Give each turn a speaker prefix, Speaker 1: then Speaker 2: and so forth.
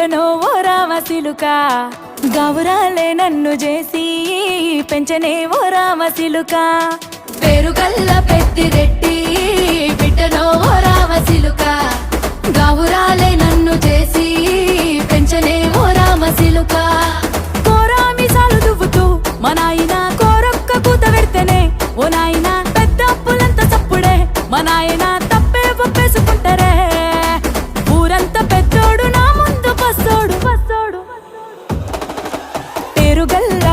Speaker 1: బిడ్డనో ఓ రామసిలుక గౌరాలే నన్ను చేసి పెంచనే ఓ రామసిలుక పేరుగల్ల పెద్దిరెడ్డి బిడ్డనో ఓ రామసిలుక గౌరాలే నన్ను చేసి పెంచనే ఓ రామసిలుక కోరామిసాలు దువ్వుతూ మా నాయన కోరొక్క కూత పెడితేనే ఓ నాయన పెద్ద అప్పులంత చప్పుడే మా నాయన తప్పే ఒప్పేసుకుంటారే ఊరంతా పెద్దోడు నా ముందు బస్సోడు పేరుగల్ల